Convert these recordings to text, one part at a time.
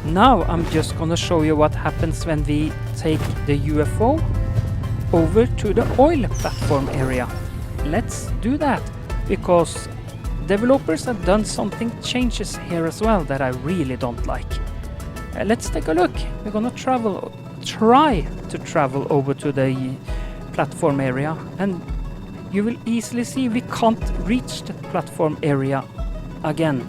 Now I'm just gonna show you what happens when we take the UFO over to the oil platform area. Let's do that, because developers have done something changes here as well that I really don't like. Let's take a look. We're gonna try to travel over to the platform area, and you will easily see we can't reach the platform area again.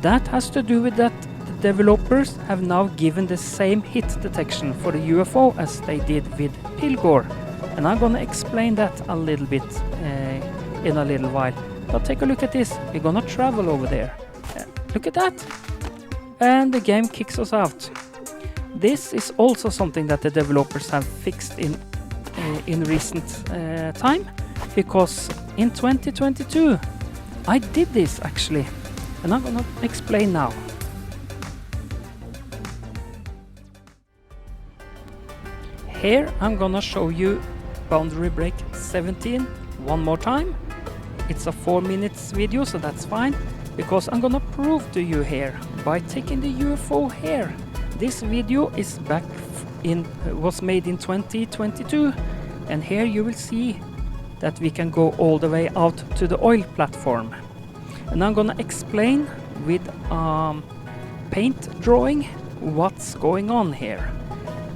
That has to do with that the developers have now given the same hit detection for the UFO as they did with Pilgor, and I'm gonna explain that a little bit in a little while. But take a look at this. We're gonna travel over there. Look at that, and the game kicks us out. This is also something that the developers have fixed in recent time, because in 2022 I did this actually, and I'm gonna explain now. Here I'm gonna show you boundary break 17 one more time. It's a 4 minutes video, so that's fine, because I'm gonna prove to you here by taking the UFO here. This video is was made in 2022, and here you will see that we can go all the way out to the oil platform. And I'm gonna explain with paint drawing what's going on here.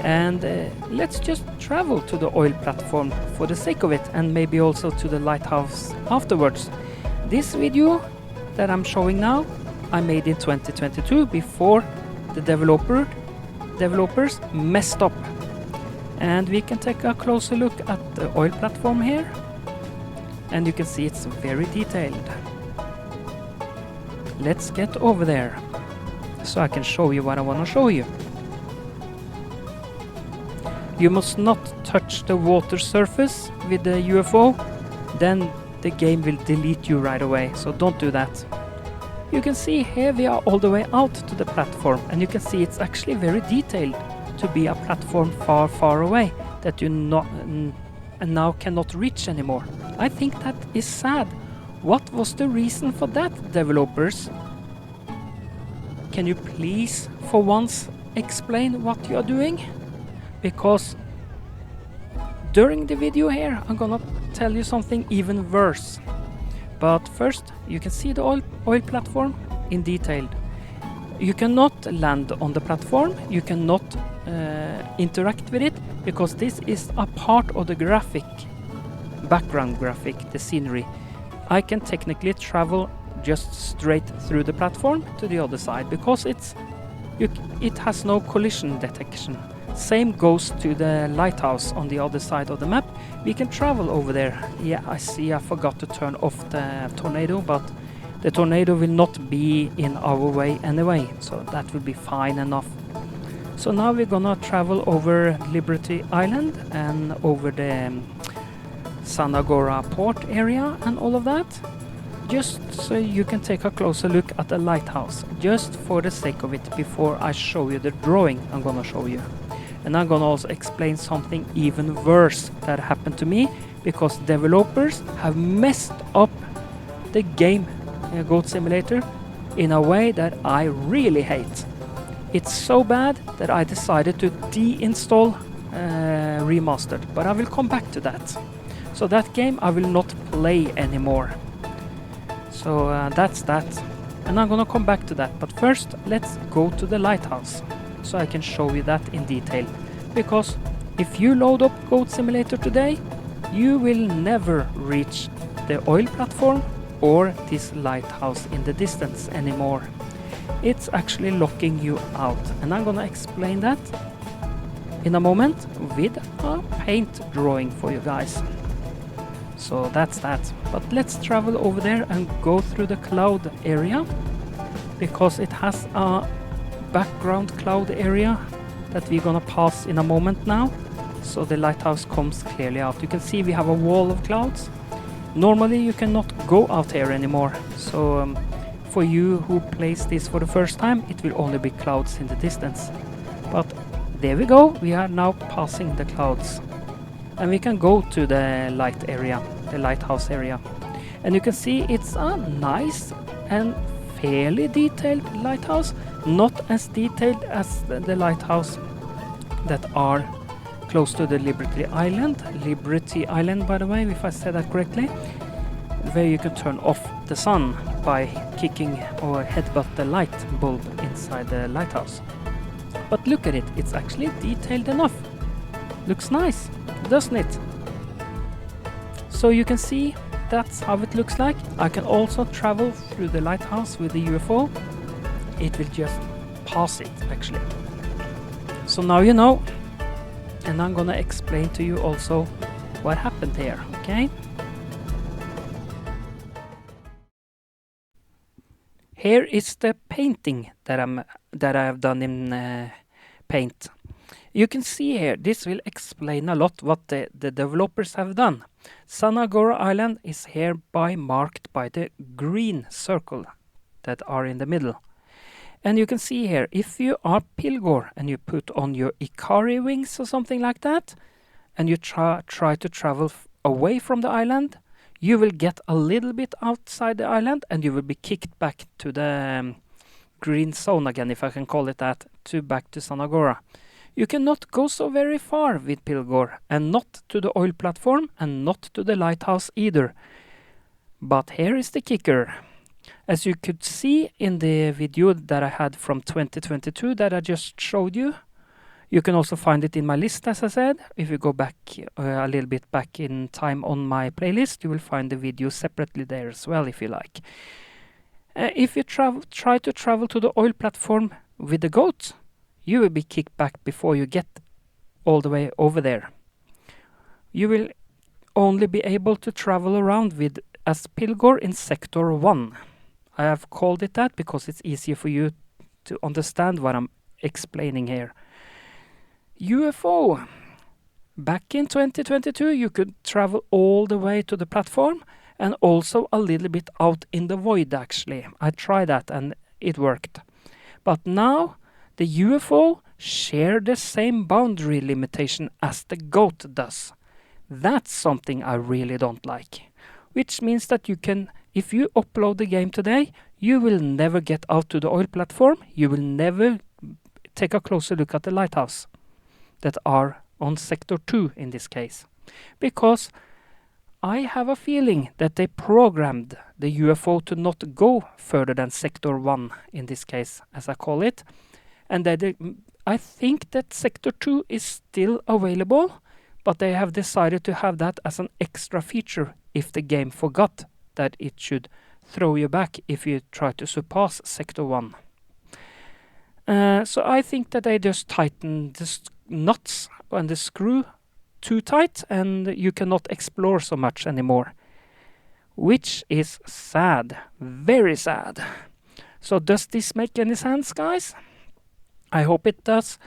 And let's just travel to the oil platform for the sake of it, and maybe also to the lighthouse afterwards. This video that I'm showing now, I made in 2022 before the developers messed up. And we can take a closer look at the oil platform here, and you can see it's very detailed. Let's get over there so I can show you what I want to show you. You must not touch the water surface with the UFO, then the game will delete you right away, so don't do that. You can see here we are all the way out to the platform, and you can see it's actually very detailed to be a platform far away that you now cannot reach anymore. I think that is sad. What was the reason for that, developers? Can you please for once explain what you are doing? Because during the video here I'm gonna tell you something even worse. But first, you can see the oil platform in detail. You cannot land on the platform, you cannot interact with it, because this is a part of the background graphic, the scenery. I can technically travel just straight through the platform to the other side, because it has no collision detection. Same goes to the lighthouse on the other side of the map. We can travel over there. Yeah, I see I forgot to turn off the tornado, but the tornado will not be in our way anyway, so that will be fine enough. So now we're gonna travel over Liberty Island and over the Sanagora port area and all of that, just so you can take a closer look at the lighthouse, just for the sake of it, before I show you the drawing I'm gonna show you. And I'm gonna also explain something even worse that happened to me, because developers have messed up the game Goat Simulator in a way that I really hate. It's so bad that I decided to deinstall Remastered, but I will come back to that. So that game I will not play anymore. So that's that, and I'm gonna come back to that. But first, let's go to the lighthouse, so I can show you that in detail. Because if you load up Goat Simulator today, you will never reach the oil platform or this lighthouse in the distance anymore. It's actually locking you out, and I'm gonna explain that in a moment with a paint drawing for you guys. So that's that. But let's travel over there and go through the cloud area, because it has a background cloud area that we're gonna pass in a moment now, so the lighthouse comes clearly out. You can see we have a wall of clouds. Normally you cannot go out here anymore, so for you who plays this for the first time, it will only be clouds in the distance. But there we go, we are now passing the clouds, and we can go to the light area, the lighthouse area. And you can see it's a nice and fairly detailed lighthouse, Not as detailed as the lighthouse that are close to the Liberty Island. Liberty Island, by the way, if I said that correctly, where you can turn off the sun by kicking or headbutt the light bulb inside the lighthouse. But look at it, it's actually detailed enough. Looks nice, doesn't it? So you can see that's how it looks like. I can also travel through the lighthouse with the UFO. It will just pass it, actually. So now you know, and I'm gonna explain to you also what happened here, okay? Here is the painting that I have done in Paint. You can see here, this will explain a lot what the developers have done. Sanagora Island is hereby marked by the green circle that are in the middle. And you can see here, if you are Pilgor and you put on your Ikari wings or something like that, and you try to travel away from the island, you will get a little bit outside the island and you will be kicked back to the green zone again, if I can call it that, back to Sanagora. You cannot go so very far with Pilgor, and not to the oil platform and not to the lighthouse either. But here is the kicker. As you could see in the video that I had from 2022 that I just showed you, you can also find it in my list, as I said. If you go back a little bit back in time on my playlist, you will find the video separately there as well, if you like. If you try to travel to the oil platform with the goat, you will be kicked back before you get all the way over there. You will only be able to travel around with as Pilgor in Sector 1. I have called it that because it's easier for you to understand what I'm explaining here. UFO. Back in 2022, you could travel all the way to the platform and also a little bit out in the void, actually. I tried that and it worked. But now, the UFO share the same boundary limitation as the goat does. That's something I really don't like. Which means that you can, if you upload the game today, you will never get out to the oil platform. You will never take a closer look at the lighthouse that are on Sector 2 in this case. Because I have a feeling that they programmed the UFO to not go further than Sector 1 in this case, as I call it. And I think that Sector 2 is still available, but they have decided to have that as an extra feature if the game forgot that it should throw you back if you try to surpass Sector 1. So I think that they just tightened the nuts and the screw too tight and you cannot explore so much anymore. Which is sad. Very sad. So does this make any sense, guys? I hope it does.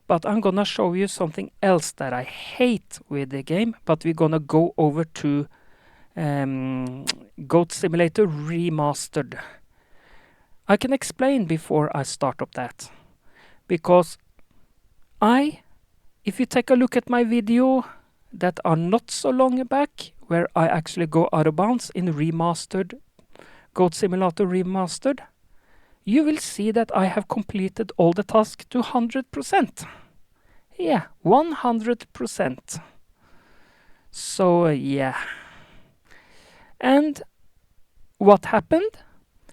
But I'm gonna show you something else that I hate with the game. But we're gonna go over to Goat Simulator Remastered. I can explain before I start up that. Because if you take a look at my video that are not so long back, where I actually go out of bounds in Remastered, Goat Simulator Remastered, you will see that I have completed all the tasks to 100%. Yeah, 100%. So, yeah. And what happened?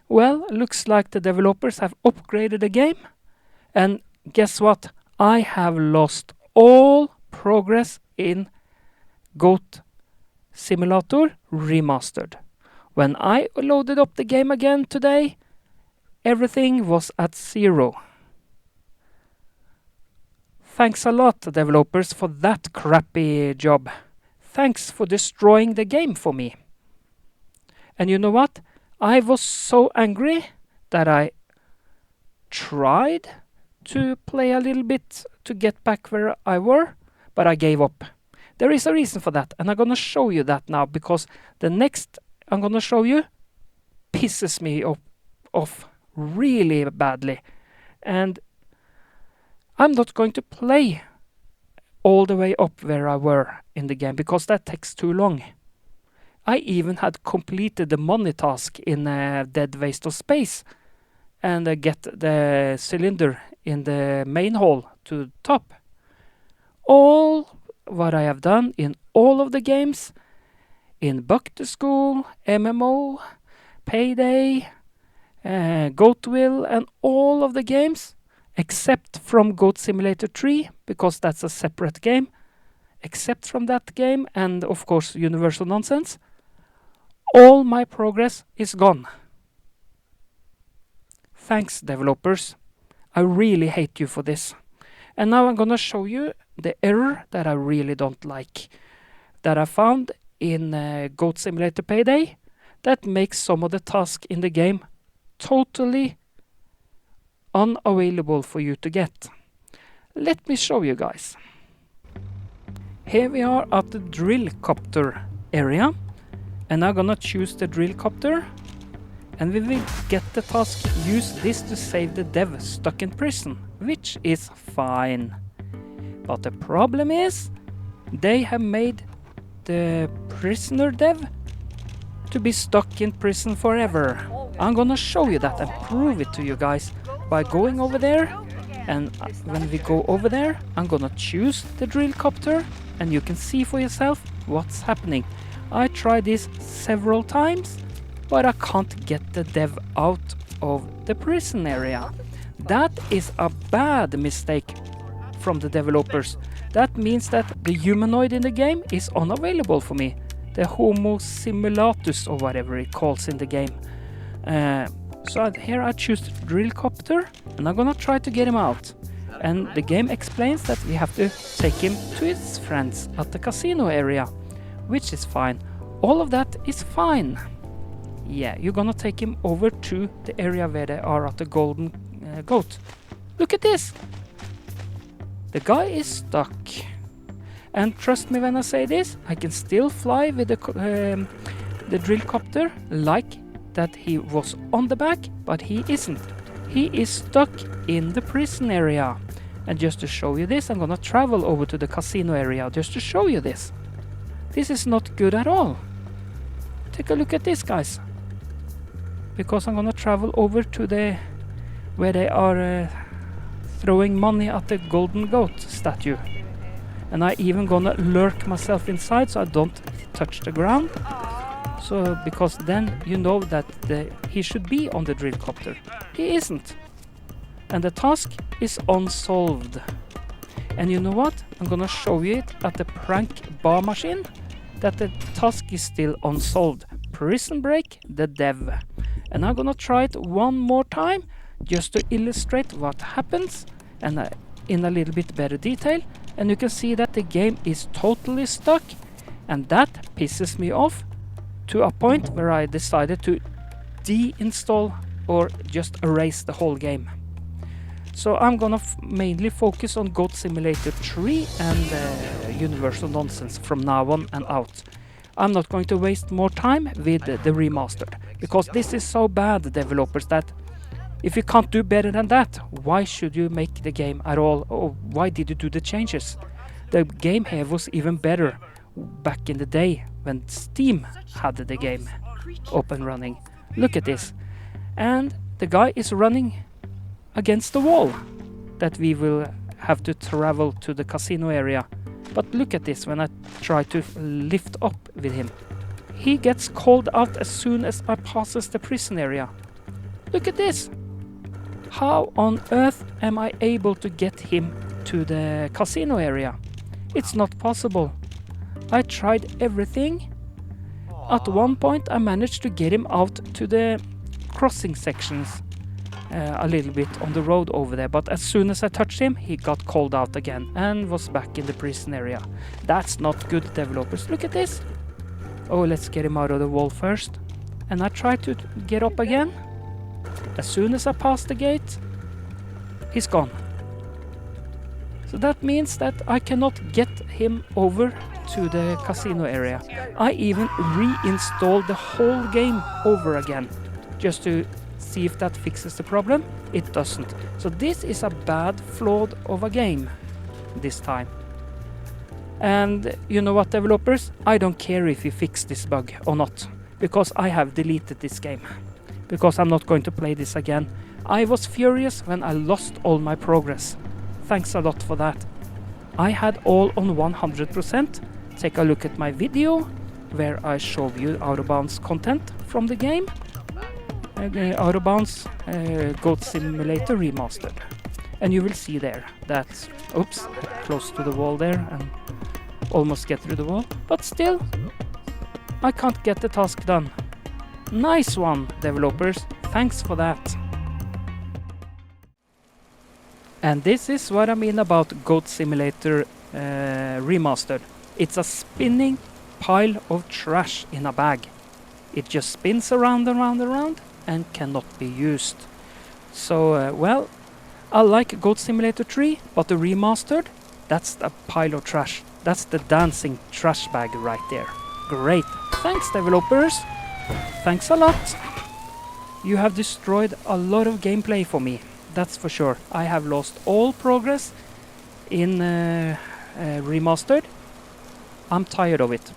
Well, looks like the developers have upgraded the game. And guess what? I have lost all progress in Goat Simulator Remastered. When I loaded up the game again today, everything was at 0. Thanks a lot, developers, for that crappy job. Thanks for destroying the game for me. And you know what? I was so angry that I tried to play a little bit to get back where I were, but I gave up. There is a reason for that, and I'm gonna show you that now, because the next I'm gonna show you pisses me off really badly. And I'm not going to play all the way up where I were in the game, because that takes too long. I even had completed the money task in Dead Waste of Space, and get the cylinder in the main hall to the top. All what I have done in all of the games, in Buck to School, MMO, Payday, Goatwill, and all of the games, except from Goat Simulator 3, because that's a separate game, except from that game, and of course Universal Nonsense, all my progress is gone. Thanks, developers. I really hate you for this. And now I'm gonna show you the error that I really don't like, that I found in Goat Simulator Payday, that makes some of the tasks in the game totally unavailable for you to get. Let me show you guys. Here we are at the drill copter area, and I'm gonna choose the drill copter, and we will get the task use this to save the dev stuck in prison, which is fine. But the problem is they have made the prisoner dev to be stuck in prison forever. I'm gonna show you that and prove it to you guys by going over there, and when we go over there I'm gonna choose the drill copter and you can see for yourself what's happening. I tried this several times, but I can't get the dev out of the prison area. That is a bad mistake from the developers. That means that the humanoid in the game is unavailable for me. The Homo simulatus or whatever it calls in the game. So here I choose drill copter and I'm gonna try to get him out. And the game explains that we have to take him to his friends at the casino area, which is fine. All of that is fine. Yeah, you're gonna take him over to the area where they are at the golden goat. Look at this! The guy is stuck. And trust me when I say this, I can still fly with the drill copter like that he was on the back, but he isn't. He is stuck in the prison area. And just to show you this, I'm gonna travel over to the casino area just to show you this. This is not good at all. Take a look at this, guys. Because I'm gonna travel over to the where they are throwing money at the golden goat statue. And I even gonna lurk myself inside so I don't touch the ground. So because then you know that he should be on the drill copter. He isn't. And the task is unsolved. And you know what? I'm gonna show you it at the prank bar machine that the task is still unsolved. Prison break the dev. And I'm gonna try it one more time just to illustrate what happens and in a little bit better detail. And you can see that the game is totally stuck, and that pisses me off to a point where I decided to deinstall or just erase the whole game. So I'm gonna mainly focus on Goat Simulator 3 and Universal Nonsense from now on and out. I'm not going to waste more time with the remastered, because this is so bad, developers, that if you can't do better than that, why should you make the game at all? Or why did you do the changes? The game here was even better back in the day when Steam had the game up and running. Look at this. And the guy is running against the wall that we will have to travel to the casino area. But look at this when I try to lift up with him. He gets called out as soon as I passes the prison area. Look at this. How on earth am I able to get him to the casino area? It's not possible. I tried everything. At one point I managed to get him out to the crossing sections a little bit on the road over there, but as soon as I touched him he got called out again and was back in the prison area. That's not good, developers. Look at this. Oh, let's get him out of the wall first. And I tried to get up again. As soon as I pass the gate, he's gone. So that means that I cannot get him over to the casino area. I even reinstalled the whole game over again just to see if that fixes the problem. It doesn't. So this is a bad flawed of a game this time. And you know what, developers? I don't care if you fix this bug or not, because I have deleted this game. Because I'm not going to play this again. I was furious when I lost all my progress. Thanks a lot for that. I had all on 100%. Take a look at my video where I show you Out of Bounds content from the game. Out of Bounds Goat Simulator Remastered. And you will see there that, oops, close to the wall there and almost get through the wall. But still, I can't get the task done. Nice one, developers. Thanks for that. And this is what I mean about Goat Simulator Remastered. It's a spinning pile of trash in a bag. It just spins around and around and around and cannot be used. So, well, I like Goat Simulator 3, but the Remastered, that's a pile of trash. That's the dancing trash bag right there. Great. Thanks, developers. Thanks a lot. You have destroyed a lot of gameplay for me. That's for sure. I have lost all progress in Remastered. I'm tired of it.